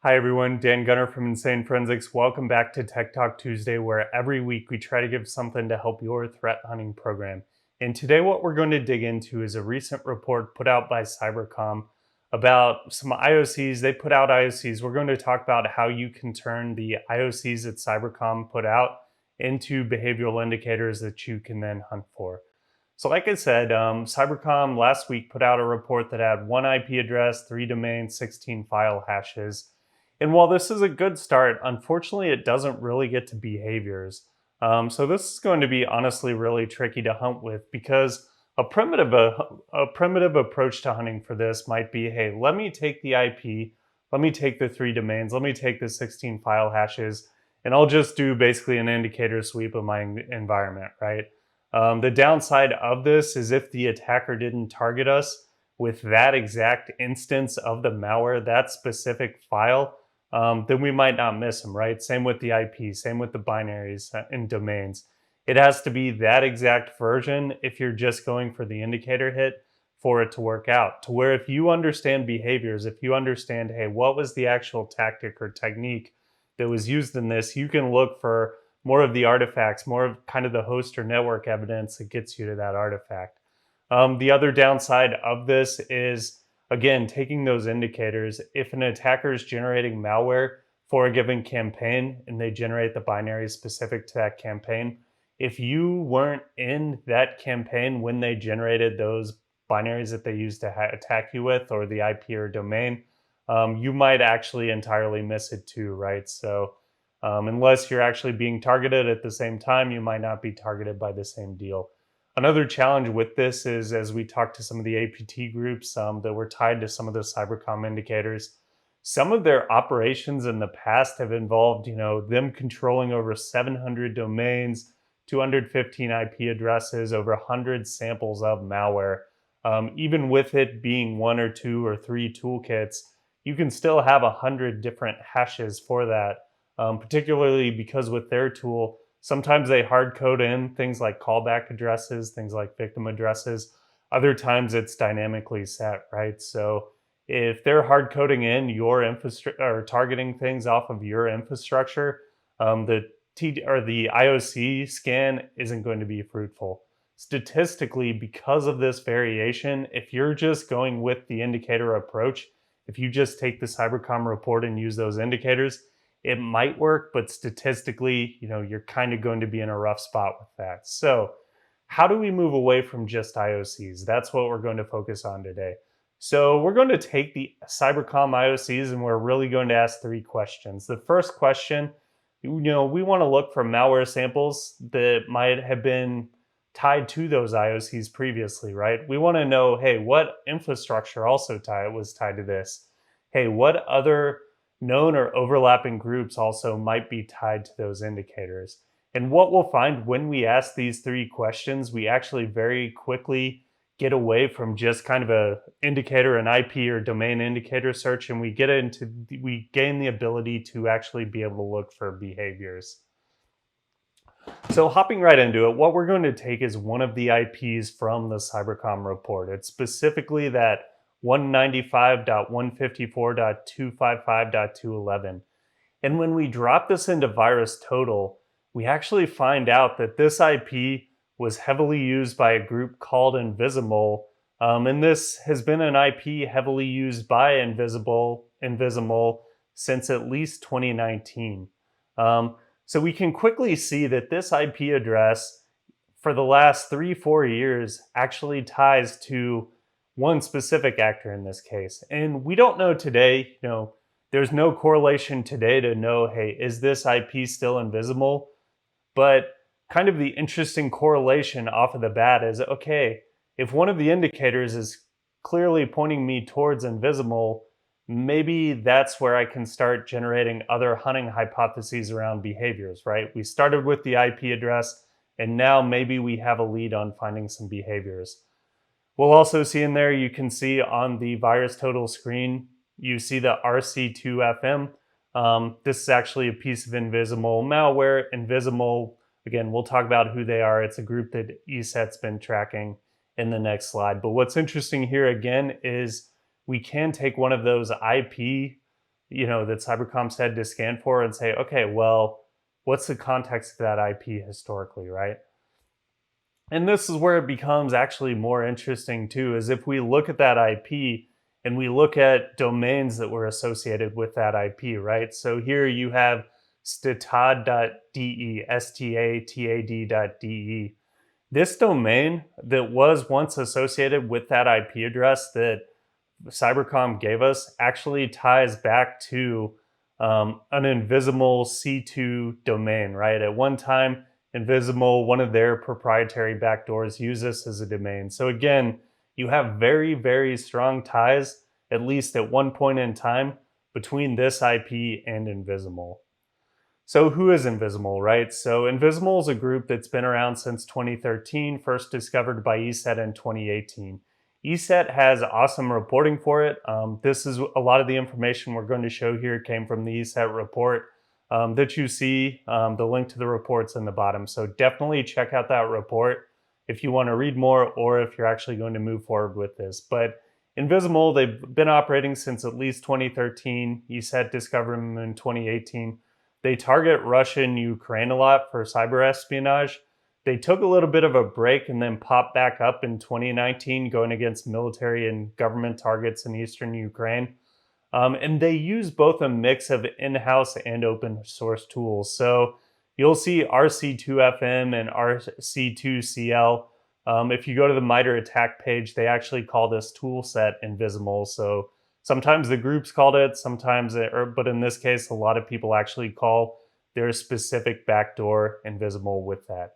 Hi everyone, Dan Gunner from Insane Forensics. Welcome back to Tech Talk Tuesday, where every week we try to give something to help your threat hunting program. And today what we're going to dig into is a recent report put out by CYBERCOM about some IOCs. They put out IOCs. We're going to talk about how you can turn the IOCs that CYBERCOM put out into behavioral indicators that you can then hunt for. So like I said, CYBERCOM last week put out a report that had one IP address, 3 domains, 16 file hashes. And while this is a good start, unfortunately, it doesn't really get to behaviors. So this is going to be honestly really tricky to hunt with, because a primitive approach to hunting for this might be, hey, let me take the IP, let me take the 3 domains, let me take the 16 file hashes, and I'll just do basically an indicator sweep of my environment, right? The downside of this is if the attacker didn't target us with that exact instance of the malware, that specific file, then we might not miss them, right? Same with the IP, same with the binaries and domains. It has to be that exact version if you're just going for the indicator hit for it to work out. To where if you understand behaviors, if you understand, hey, what was the actual tactic or technique that was used in this, you can look for more of the artifacts, more of kind of the host or network evidence that gets you to that artifact. The other downside of this is, again, taking those indicators. If an attacker is generating malware for a given campaign and they generate the binary specific to that campaign, if you weren't in that campaign when they generated those binaries that they used to attack you with, or the IP or domain, you might actually entirely miss it too, right? So unless you're actually being targeted at the same time, you might not be targeted by the same deal. Another challenge with this is, as we talked to some of the APT groups that were tied to some of the CYBERCOM indicators, some of their operations in the past have involved, them controlling over 700 domains, 215 IP addresses, over 100 samples of malware. Even with it being 1 or 2 or 3 toolkits, you can still have 100 different hashes for that. Particularly because with their tool, sometimes they hard code in things like callback addresses, things like victim addresses. Other times it's dynamically set, right? So if they're hard coding in your infrastructure or targeting things off of your infrastructure, the IOC scan isn't going to be fruitful. Statistically, because of this variation, if you're just going with the indicator approach, if you just take the CYBERCOM report and use those indicators, it might work, but statistically, you're kind of going to be in a rough spot with that. So how do we move away from just IOCs? That's what we're going to focus on today. So we're going to take the CYBERCOM IOCs and we're really going to ask 3 questions. The first question, we want to look for malware samples that might have been tied to those IOCs previously, right? We want to know, hey, what infrastructure also was tied to this? Hey, what other known or overlapping groups also might be tied to those indicators? And what we'll find when we ask these 3 questions, we actually very quickly get away from just kind of a indicator, an IP or domain indicator search, and we gain the ability to actually be able to look for behaviors. So hopping right into it, what we're going to take is one of the IPs from the CYBERCOM report. It's specifically that 195.154.255.211. And when we drop this into VirusTotal, we actually find out that this IP was heavily used by a group called InvisiMole. And this has been an IP heavily used by InvisiMole since at least 2019. So we can quickly see that this IP address for the last 3-4 years actually ties to one specific actor in this case. And we don't know today, there's no correlation today to know, hey, is this IP still invisible? But kind of the interesting correlation off of the bat is, okay, if one of the indicators is clearly pointing me towards invisible, maybe that's where I can start generating other hunting hypotheses around behaviors, right? We started with the IP address, and now maybe we have a lead on finding some behaviors. We'll also see in there, you can see on the VirusTotal screen, you see the RC2FM. This is actually a piece of InvisiMole malware. InvisiMole, again, we'll talk about who they are. It's a group that ESET's been tracking in the next slide. But what's interesting here again is we can take one of those IP that CyberCom said to scan for and say, okay, well, what's the context of that IP historically, right? And this is where it becomes actually more interesting too, is if we look at that IP and we look at domains that were associated with that IP, right? So here you have statad.de, statad.de. This domain that was once associated with that IP address that CyberCom gave us actually ties back to an InvisiMole C2 domain, right? At one time, InvisiMole, one of their proprietary backdoors, used this as a domain. So again, you have very, very strong ties, at least at one point in time, between this IP and InvisiMole. So who is InvisiMole, right? So InvisiMole is a group that's been around since 2013, first discovered by ESET in 2018. ESET has awesome reporting for it. This is a lot of the information we're going to show here came from the ESET report that you see. The link to the report's in the bottom. So definitely check out that report if you want to read more or if you're actually going to move forward with this. But InvisiMole, they've been operating since at least 2013. ESET discovered them in 2018. They target Russia and Ukraine a lot for cyber espionage. They took a little bit of a break and then popped back up in 2019, going against military and government targets in eastern Ukraine. And they use both a mix of in-house and open source tools. So you'll see RC2FM and RC2CL. If you go to the MITRE attack page, they actually call this tool set InvisiMole. So sometimes the groups called it, but in this case, a lot of people actually call their specific backdoor InvisiMole with that.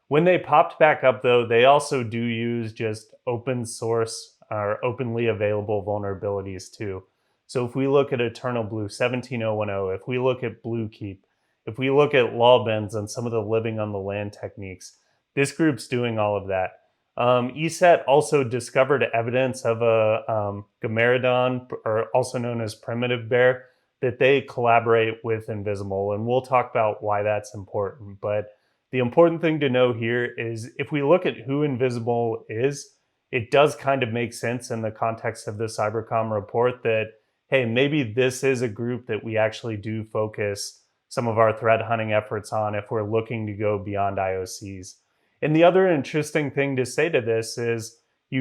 When they popped back up though, they also do use just open source or openly available vulnerabilities too. So if we look at Eternal Blue 17010, if we look at Bluekeep, if we look at Lawbends and some of the living on the land techniques, this group's doing all of that. ESET also discovered evidence of a Gamaredon, or also known as Primitive Bear, that they collaborate with InvisiMole, and we'll talk about why that's important. But the important thing to know here is if we look at who InvisiMole is, it does kind of make sense in the context of the CyberCom report that, hey, maybe this is a group that we actually do focus some of our threat hunting efforts on if we're looking to go beyond IOCs. And the other interesting thing to say to this is the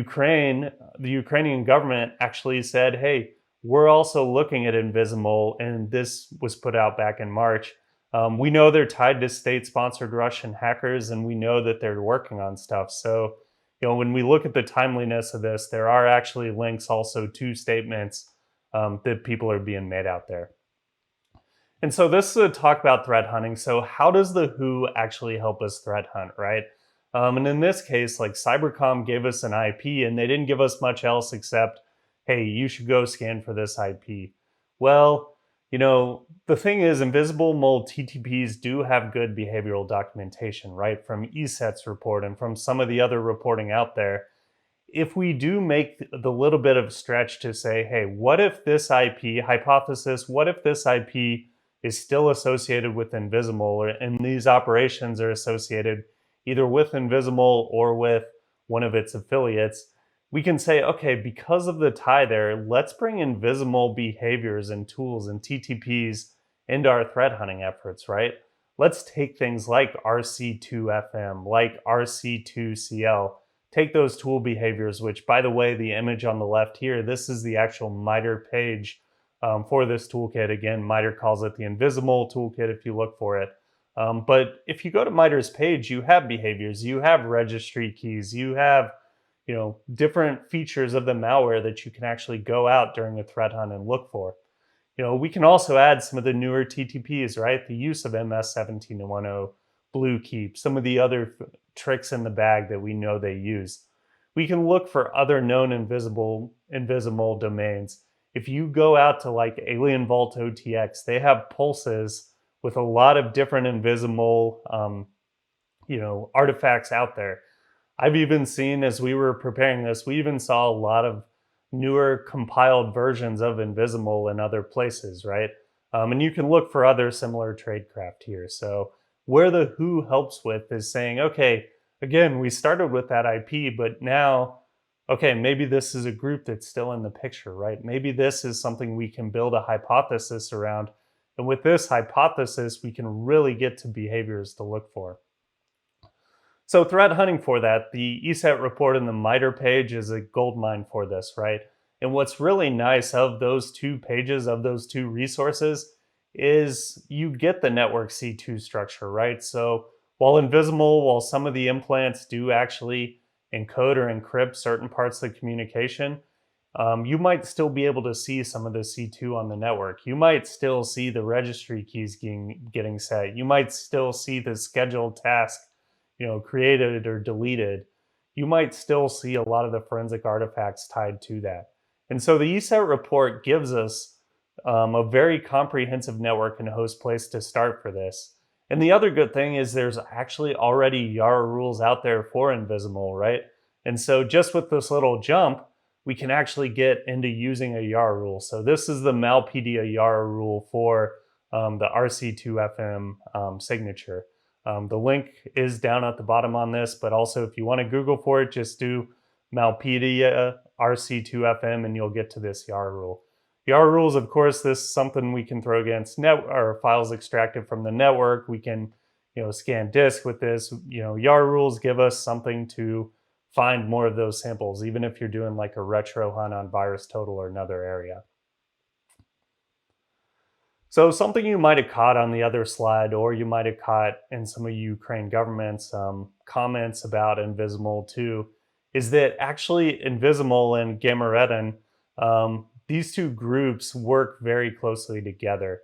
Ukrainian government actually said, hey, we're also looking at InvisiMole, and this was put out back in March. We know they're tied to state-sponsored Russian hackers, and we know that they're working on stuff. So, when we look at the timeliness of this, there are actually links also to statements that people are being made out there. And so this is a talk about threat hunting. So how does the WHO actually help us threat hunt, right? And in this case, like CyberCom gave us an IP and they didn't give us much else except, hey, you should go scan for this IP. Well, the thing is, InvisiMole TTPs do have good behavioral documentation, right? From ESET's report and from some of the other reporting out there. If we do make the little bit of stretch to say, hey, what if this IP, hypothesis, what if this IP is still associated with InvisiMole and these operations are associated either with InvisiMole or with one of its affiliates, we can say, okay, because of the tie there, let's bring InvisiMole behaviors and tools and TTPs into our threat hunting efforts, right? Let's take things like RC2FM, like RC2CL, take those tool behaviors, which by the way, the image on the left here, this is the actual MITRE page for this toolkit. Again, MITRE calls it the InvisiMole toolkit if you look for it. But if you go to MITRE's page, you have behaviors, you have registry keys, you have different features of the malware that you can actually go out during a threat hunt and look for. We can also add some of the newer TTPs, right? The use of MS-1710, Bluekeep, some of the other tricks in the bag that we know they use. We can look for other known InvisiMole domains. If you go out to like Alien Vault OTX, they have pulses with a lot of different InvisiMole artifacts out there. I've even seen, as we were preparing this, we even saw a lot of newer compiled versions of InvisiMole in other places, right? And you can look for other similar tradecraft here. So where the WHO helps with is saying, okay, again, we started with that IP, but now okay, maybe this is a group that's still in the picture, right? Maybe this is something we can build a hypothesis around. And with this hypothesis, we can really get to behaviors to look for. So threat hunting for that, the ESET report and the MITRE page is a goldmine for this, right? And what's really nice of those 2 pages, of those 2 resources, is you get the network C2 structure, right? So while InvisiMole, while some of the implants do actually encode or encrypt certain parts of the communication, you might still be able to see some of the C2 on the network. You might still see the registry keys getting set. You might still see the scheduled task, created or deleted. You might still see a lot of the forensic artifacts tied to that. And so the ESET report gives us a very comprehensive network and host place to start for this. And the other good thing is there's actually already YARA rules out there for InvisiMole, right? And so just with this little jump, we can actually get into using a YARA rule. So this is the Malpedia YARA rule for the RC2FM signature. The link is down at the bottom on this, but also if you want to Google for it, just do Malpedia RC2FM and you'll get to this YARA rule. YARA rules, of course, this is something we can throw against or files extracted from the network. We can, scan disk with this. YARA rules give us something to find more of those samples, even if you're doing like a retro hunt on VirusTotal or another area. So something you might have caught on the other slide, or you might have caught in some of Ukraine government's comments about InvisiMole too, is that actually InvisiMole and Gamaredon, these 2 groups work very closely together.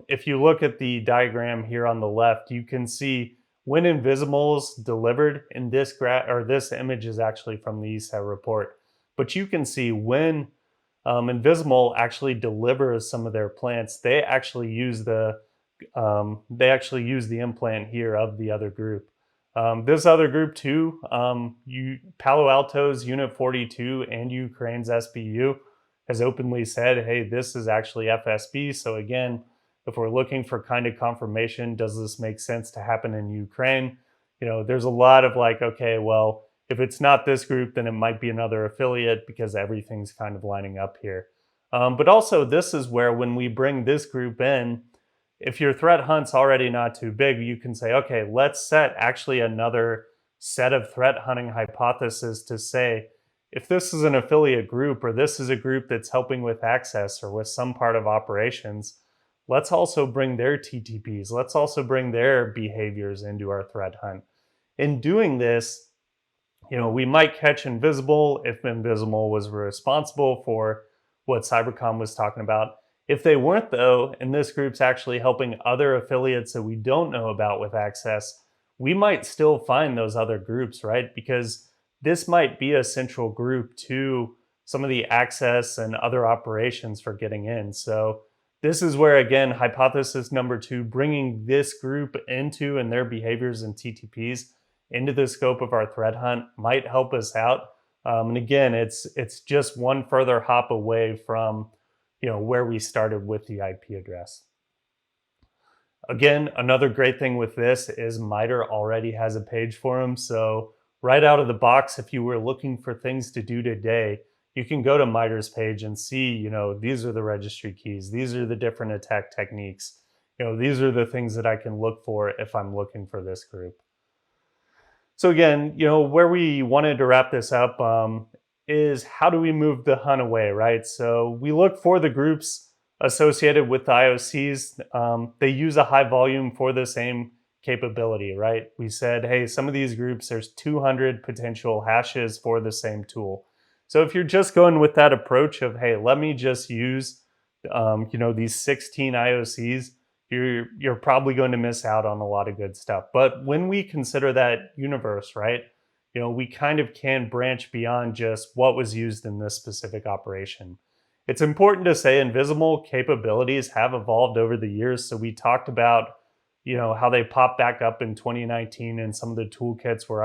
If you look at the diagram here on the left, you can see when InvisiMole is delivered, in this this image is actually from the ESET report, but you can see when InvisiMole actually delivers some of their plants, they actually use the implant here of the other group. This other group too, Palo Alto's Unit 42 and Ukraine's SBU has openly said, hey, this is actually FSB. So again, if we're looking for kind of confirmation, does this make sense to happen in Ukraine? There's a lot of like, okay, well, if it's not this group, then it might be another affiliate because everything's kind of lining up here. But also this is where when we bring this group in, if your threat hunt's already not too big, you can say, okay, let's set actually another set of threat hunting hypotheses to say, if this is an affiliate group or this is a group that's helping with access or with some part of operations, let's also bring their TTPs. Let's also bring their behaviors into our threat hunt. In doing this, we might catch InvisiMole if InvisiMole was responsible for what CYBERCOM was talking about. If they weren't though, and this group's actually helping other affiliates that we don't know about with access, we might still find those other groups, right? Because this might be a central group to some of the access and other operations for getting in. So this is where, again, hypothesis number 2, bringing this group into and their behaviors and TTPs into the scope of our threat hunt might help us out. And again, it's just one further hop away from where we started with the IP address. Again, another great thing with this is MITRE already has a page for them. So right out of the box, if you were looking for things to do today, you can go to MITRE's page and see, these are the registry keys. These are the different attack techniques. These are the things that I can look for if I'm looking for this group. So again, where we wanted to wrap this up is how do we move the hunt away, right? So we look for the groups associated with the IOCs. They use a high volume for the same capability, right? We said, hey, some of these groups, there's 200 potential hashes for the same tool. So if you're just going with that approach of, hey, let me just use, these 16 IOCs, you're probably going to miss out on a lot of good stuff. But when we consider that universe, right, we kind of can branch beyond just what was used in this specific operation. It's important to say InvisiMole capabilities have evolved over the years. So we talked about, how they popped back up in 2019 and some of the toolkits were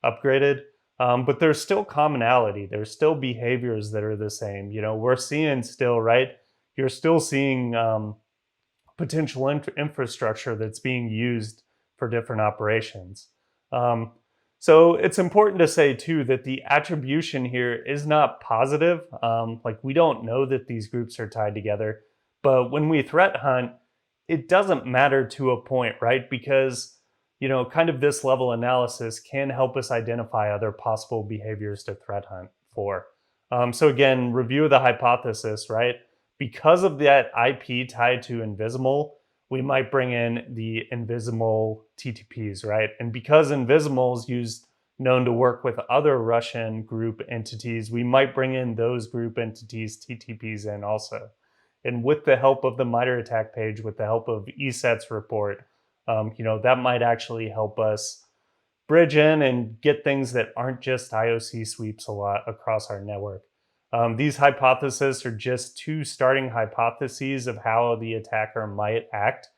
upgraded. But there's still commonality. There's still behaviors that are the same. We're seeing still, right? You're still seeing potential infrastructure that's being used for different operations. So it's important to say too that the attribution here is not positive. Like we don't know that these groups are tied together, but when we threat hunt, it doesn't matter to a point, right? Because kind of this level analysis can help us identify other possible behaviors to threat hunt for. So again, review of the hypothesis, right? Because of that IP tied to InvisiMole, we might bring in the InvisiMole TTPs, right? And because InvisiMole is known to work with other Russian group entities, we might bring in those group entities TTPs in also. And with the help of the MITRE ATT&CK page, with the help of ESET's report, that might actually help us bridge in and get things that aren't just IOC sweeps a lot across our network. These hypotheses are just two starting hypotheses of how the attacker might act.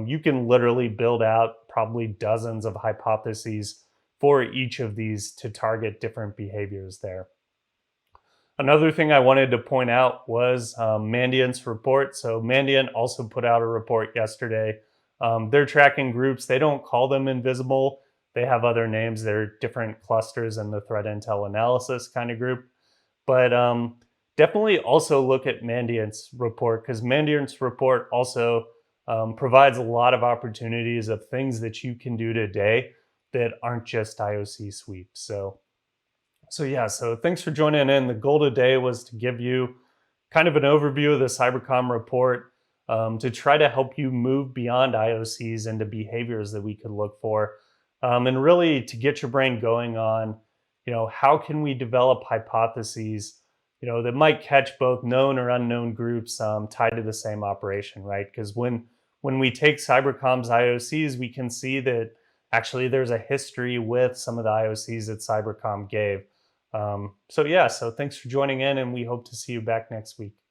You can literally build out probably dozens of hypotheses for each of these to target different behaviors there. Another thing I wanted to point out was Mandiant's report. So Mandiant also put out a report yesterday. They're tracking groups. They don't call them InvisiMole. They have other names. They're different clusters in the threat intel analysis kind of group. But definitely also look at Mandiant's report, because Mandiant's report also provides a lot of opportunities of things that you can do today that aren't just IOC sweeps. So thanks for joining in. The goal today was to give you kind of an overview of the CYBERCOM report, to try to help you move beyond IOCs into behaviors that we could look for, and really to get your brain going on, how can we develop hypotheses, that might catch both known or unknown groups tied to the same operation, right? Because when we take CYBERCOM's IOCs, we can see that actually there's a history with some of the IOCs that CYBERCOM gave. So thanks for joining in, and we hope to see you back next week.